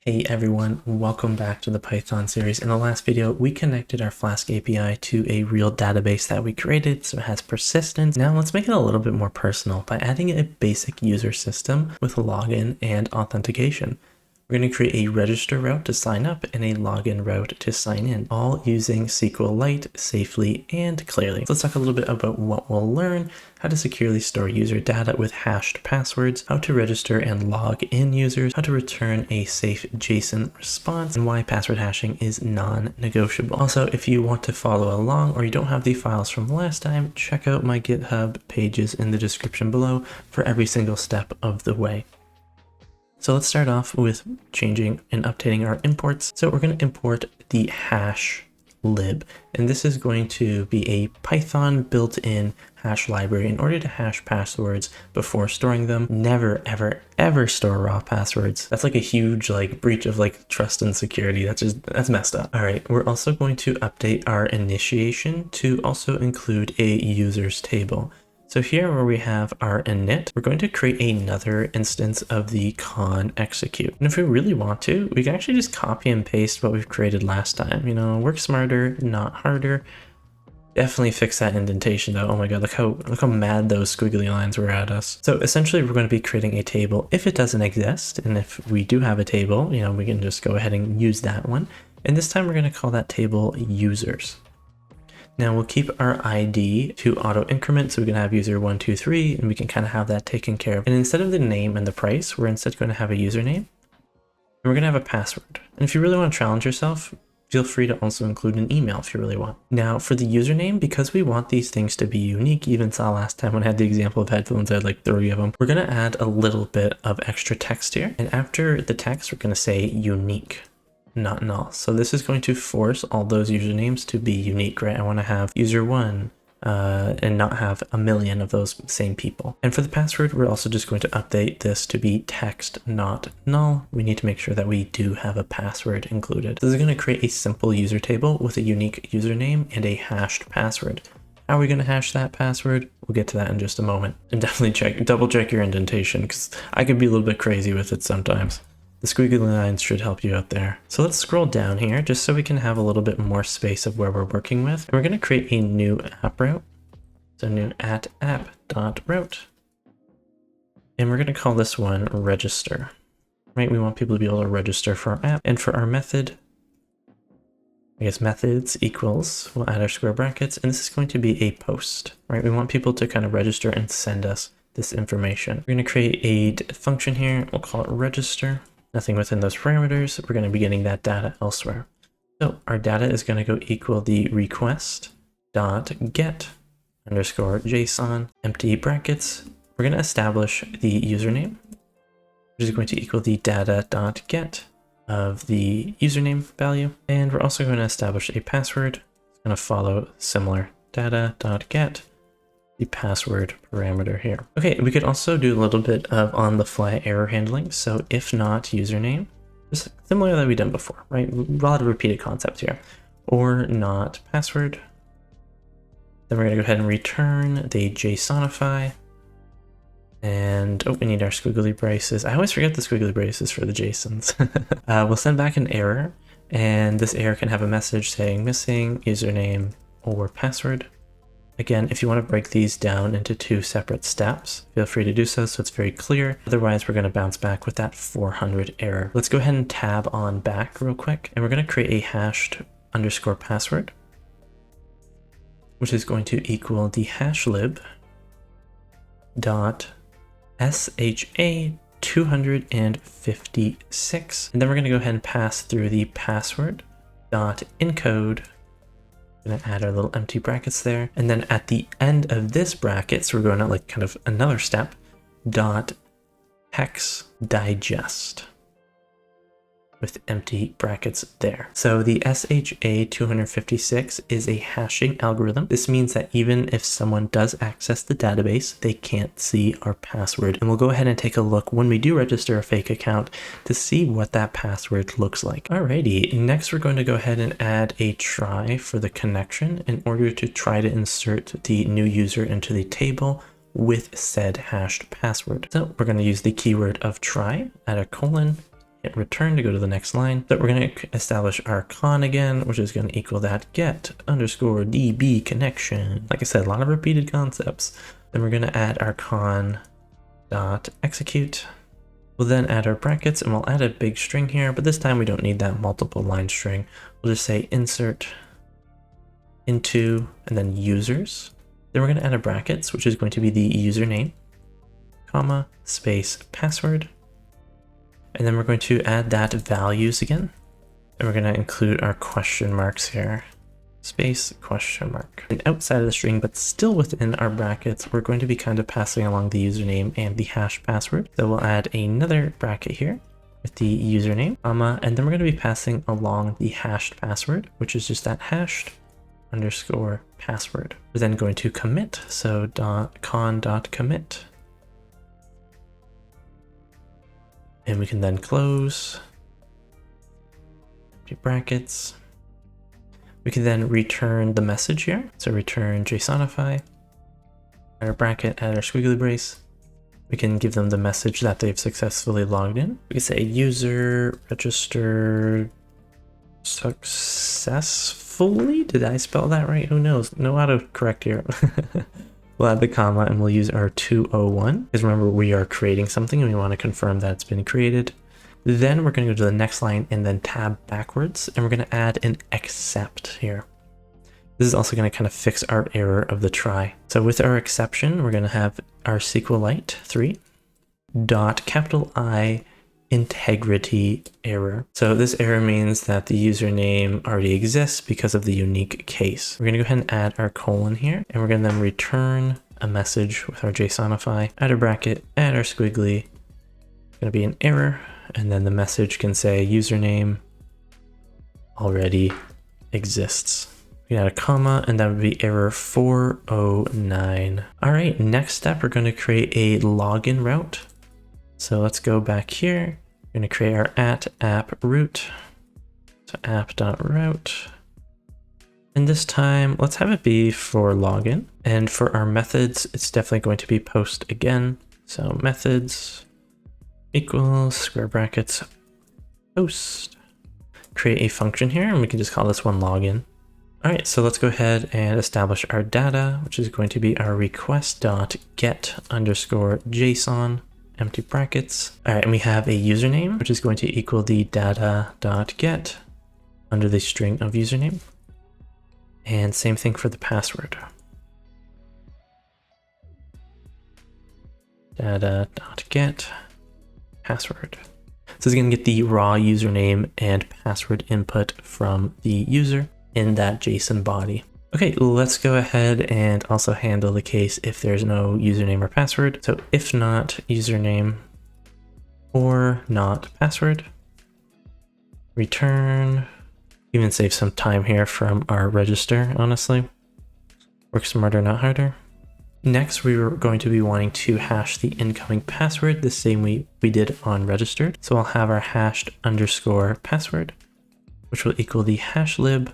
Hey everyone, welcome back to the Python series. In the last video, we connected our Flask API to a real database that we created, so it has persistence. Now let's make it a little bit more personal by adding a basic user system with login and authentication. We're going to create a register route to sign up and a login route to sign in, all using SQLite safely and clearly. So let's talk a little bit about what we'll learn, how to securely store user data with hashed passwords, how to register and log in users, how to return a safe JSON response, and why password hashing is non-negotiable. Also, if you want to follow along or you don't have the files from last time, check out my GitHub pages in the description below for every single step of the way. So let's start off with changing and updating our imports. So we're going to import the hashlib, and this is going to be a Python built-in hash library in order to hash passwords before storing them. Never, ever, ever store raw passwords. That's like a huge breach of trust and security. That's messed up. All right, we're also going to update our initiation to also include a users table. So here where we have our init, we're going to create another instance of the con execute. And if we really want to, we can actually just copy and paste what we've created last time. You know, work smarter, not harder. Definitely fix that indentation though. Oh my god, look how mad those squiggly lines were at us. So essentially we're going to be creating a table if it doesn't exist. And if we do have a table, you know, we can just go ahead and use that one. And this time we're going to call that table users. Now we'll keep our ID to auto increment, so we can have user 1, 2, 3, and we can kind of have that taken care of. And instead of the name and the price, we're instead going to have a username, and we're going to have a password. And if you really want to challenge yourself, feel free to also include an email if you really want. Now for the username, because we want these things to be unique, you even saw last time when I had the example of headphones, I had like 30 of them. We're going to add a little bit of extra text here. And after the text, we're going to say unique, not null. So this is going to force all those usernames to be unique, right? I want to have user 1 and not have a million of those same people. And for the password, we're also just going to update this to be text, not null. We need to make sure that we do have a password included. This is going to create a simple user table with a unique username and a hashed password. How are we going to hash that password? We'll get to that in just a moment. And definitely double check your indentation, because I could be a little bit crazy with it sometimes. The squiggly lines should help you out there. So let's scroll down here just so we can have a little bit more space of where we're working with. And we're going to create a new app route. So new @app.route. And we're going to call this one register, right? We want people to be able to register for our app. And for our method, I guess methods equals, we'll add our square brackets, and this is going to be a post, right? We want people to kind of register and send us this information. We're going to create a function here. We'll call it register. Nothing within those parameters. We're going to be getting that data elsewhere. So our data is going to go equal the request dot get underscore JSON empty brackets. We're going to establish the username, which is going to equal the data dot get of the username value. And we're also going to establish a password. It's going to follow similar data dot get the password parameter here. Okay, we could also do a little bit of on-the-fly error handling. So if not username, just similar that we've done before, right? A lot of repeated concepts here. Or not password. Then we're going to go ahead and return the JSONify. And we need our squiggly braces. I always forget the squiggly braces for the JSONs. We'll send back an error, and this error can have a message saying missing username or password. Again, if you want to break these down into 2 separate steps, feel free to do so it's very clear. Otherwise, we're going to bounce back with that 400 error. Let's go ahead and tab on back real quick, and we're going to create a hashed underscore password, which is going to equal the hashlib dot sha256. And then we're going to go ahead and pass through the password dot encode. Going to add our little empty brackets there. And then at the end of this bracket, so we're going to kind of another step, dot hex digest with empty brackets there. So the SHA-256 is a hashing algorithm. This means that even if someone does access the database, they can't see our password. And we'll go ahead and take a look when we do register a fake account to see what that password looks like. Alrighty, next we're going to go ahead and add a try for the connection in order to try to insert the new user into the table with said hashed password. So we're going to use the keyword of try, add a colon, hit return to go to the next line. So we're going to establish our con again, which is going to equal that get underscore DB connection. Like I said, a lot of repeated concepts. Then we're going to add our con dot execute. We'll then add our brackets and we'll add a big string here, but this time we don't need that multiple line string. We'll just say insert into and then users. Then we're going to add a brackets, which is going to be the username, comma, space, password. And then we're going to add that values again. And we're going to include our question marks here, space, question mark. And outside of the string, but still within our brackets, we're going to be kind of passing along the username and the hash password. So we'll add another bracket here with the username, comma, and then we're going to be passing along the hashed password, which is just that hashed underscore password. We're then going to commit, so con.commit. And we can then close, empty brackets. We can then return the message here. So return JSONify, add our bracket, add our squiggly brace. We can give them the message that they've successfully logged in. We can say user registered successfully. Did I spell that right? Who knows? No autocorrect here. We'll add the comma and we'll use our 201 because remember we are creating something and we want to confirm that it's been created. Then we're going to go to the next line and then tab backwards and we're going to add an except here. This is also going to kind of fix our error of the try. So with our exception, we're going to have our SQLite 3 dot capital I integrity error. So this error means that the username already exists because of the unique case. We're going to go ahead and add our colon here, and we're going to then return a message with our JSONify, add a bracket, add our squiggly. It's going to be an error, and then the message can say username already exists. We can add a comma, and that would be error 409. All right, next step, we're going to create a login route. So let's go back here. We're going to create our @app route. So app.route. And this time, let's have it be for login. And for our methods, it's definitely going to be post again. So methods equals square brackets post. Create a function here, and we can just call this one login. All right, so let's go ahead and establish our data, which is going to be our request.get_JSON. Empty brackets. All right, and we have a username, which is going to equal the data.get under the string of username. And same thing for the password. Data.get password. So it's going to get the raw username and password input from the user in that JSON body. Okay, let's go ahead and also handle the case if there's no username or password. So if not username or not password, return, even save some time here from our register, honestly. Work smarter, not harder. Next, we were going to be wanting to hash the incoming password the same way we did on registered. So I'll have our hashed underscore password, which will equal the hashlib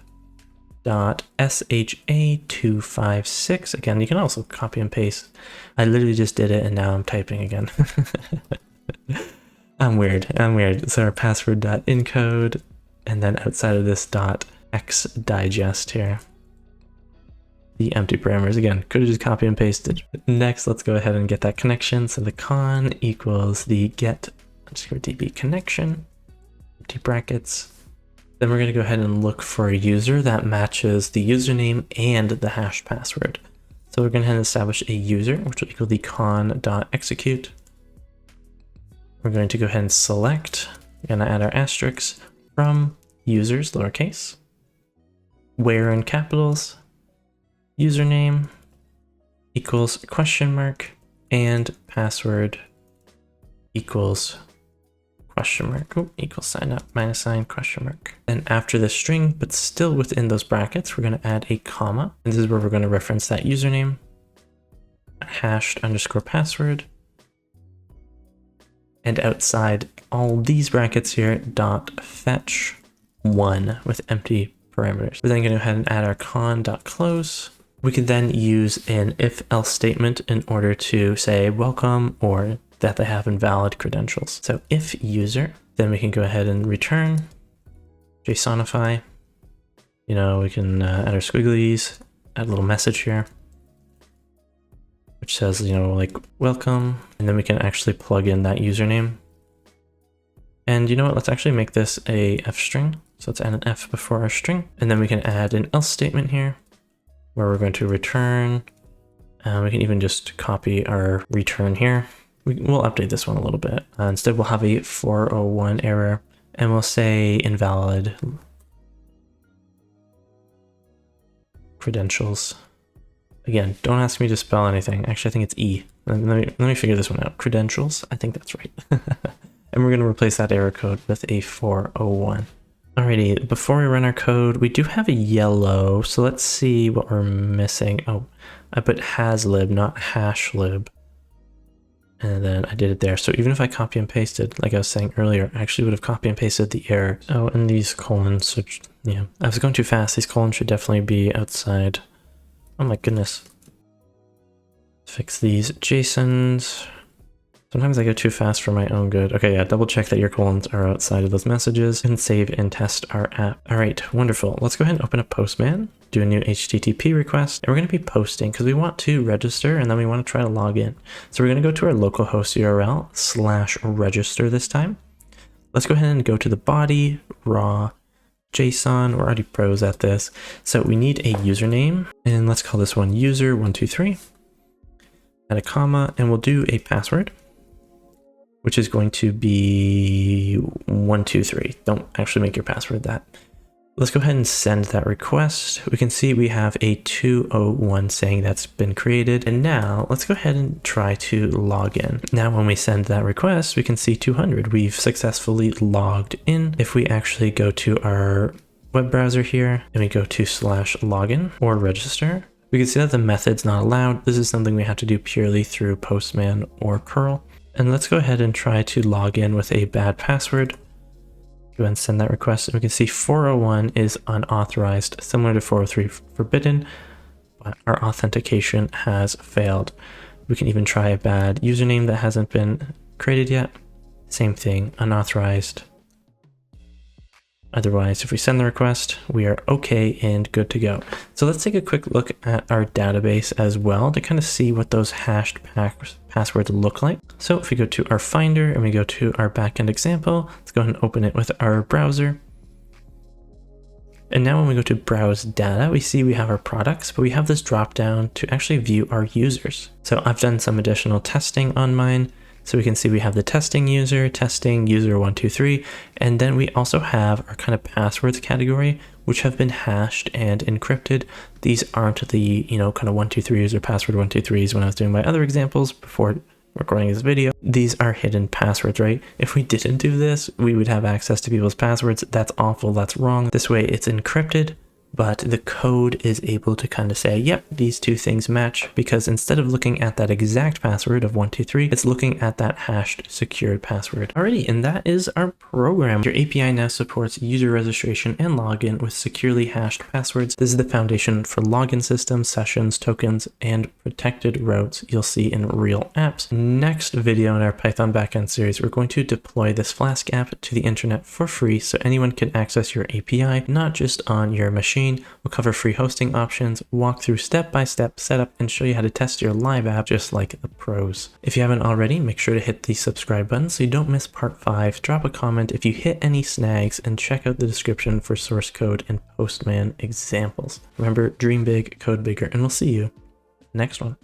.sha256. Again, you can also copy and paste. I literally just did it and now I'm typing again. I'm weird. So our password.encode and then outside of this .xdigest here. The empty parameters again, could have just copy and pasted. Next, let's go ahead and get that connection. So the con equals the get_db connection, empty brackets. Then we're going to go ahead and look for a user that matches the username and the hash password. So we're going to establish a user, which will equal the con.execute. We're going to go ahead and select, we're going to add our asterisks from users, lowercase, where in capitals, username equals question mark, and password equals question mark, equals sign up, minus sign, question mark. Then after the string, but still within those brackets, we're going to add a comma. And this is where we're going to reference that username, hashed underscore password. And outside all these brackets here, .fetch 1 with empty parameters. We're then going to go ahead and add our con.close. We can then use an if-else statement in order to say welcome or that they have invalid credentials. So if user Then we can go ahead and return, JSONify. You know, we can add our squigglies, add a little message here, which says, you know, like welcome. And then we can actually plug in that username. And you know what, let's actually make this a f string. So let's add an f before our string. And then we can add an else statement here where we're going to return. We can even just copy our return here. We'll update this one a little bit. Instead, we'll have a 401 error and we'll say invalid credentials. Again, don't ask me to spell anything. Actually, I think it's E. Let me figure this one out. Credentials, I think that's right. And we're going to replace that error code with a 401. Alrighty, before we run our code, we do have a yellow. So let's see what we're missing. Oh, I put hashlib, not hashlib. And then I did it there. So even if I copy and pasted, like I was saying earlier, I actually would have copy and pasted the error. Oh, and these colons, which, yeah, I was going too fast. These colons should definitely be outside. Oh my goodness. Fix these JSONs. Sometimes I go too fast for my own good. Okay, yeah, double check that your colons are outside of those messages and save and test our app. All right, wonderful. Let's go ahead and open a Postman, do a new HTTP request, and we're going to be posting because we want to register and then we want to try to log in. So we're going to go to our localhost URL /register this time. Let's go ahead and go to the body, raw, JSON. We're already pros at this. So we need a username and let's call this one user123. Add a comma and we'll do a password, which is going to be 123. Don't actually make your password that. Let's go ahead and send that request. We can see we have a 201 saying that's been created. And now let's go ahead and try to log in. Now, when we send that request, we can see 200. We've successfully logged in. If we actually go to our web browser here and we go to /login or register, we can see that the method's not allowed. This is something we have to do purely through Postman or curl. And let's go ahead and try to log in with a bad password. Go ahead and send that request. And we can see 401 is unauthorized, similar to 403 forbidden, but our authentication has failed. We can even try a bad username that hasn't been created yet. Same thing, unauthorized. Otherwise, if we send the request, we are okay and good to go. So let's take a quick look at our database as well to kind of see what those hashed passwords look like. So if we go to our Finder and we go to our backend example, let's go ahead and open it with our browser. And now when we go to browse data, we see we have our products, but we have this drop down to actually view our users. So I've done some additional testing on mine. So we can see we have the testing user 123, and then we also have our kind of passwords category, which have been hashed and encrypted. These aren't the, kind of 123s or password 123s when I was doing my other examples before recording this video. These are hidden passwords, right? If we didn't do this, we would have access to people's passwords. That's awful. That's wrong. This way it's encrypted, but the code is able to kind of say, yep, these two things match, because instead of looking at that exact password of 123, it's looking at that hashed secured password. Alrighty, and that is our program. Your API now supports user registration and login with securely hashed passwords. This is the foundation for login systems, sessions, tokens, and protected routes you'll see in real apps. Next video in our Python backend series, we're going to deploy this Flask app to the internet for free so anyone can access your API, not just on your machine. We'll cover free hosting options, walk through step-by-step setup, and show you how to test your live app just like the pros. If you haven't already, make sure to hit the subscribe button so you don't miss part 5. Drop a comment if you hit any snags, and check out the description for source code and Postman examples. Remember, dream big, code bigger, and we'll see you next one.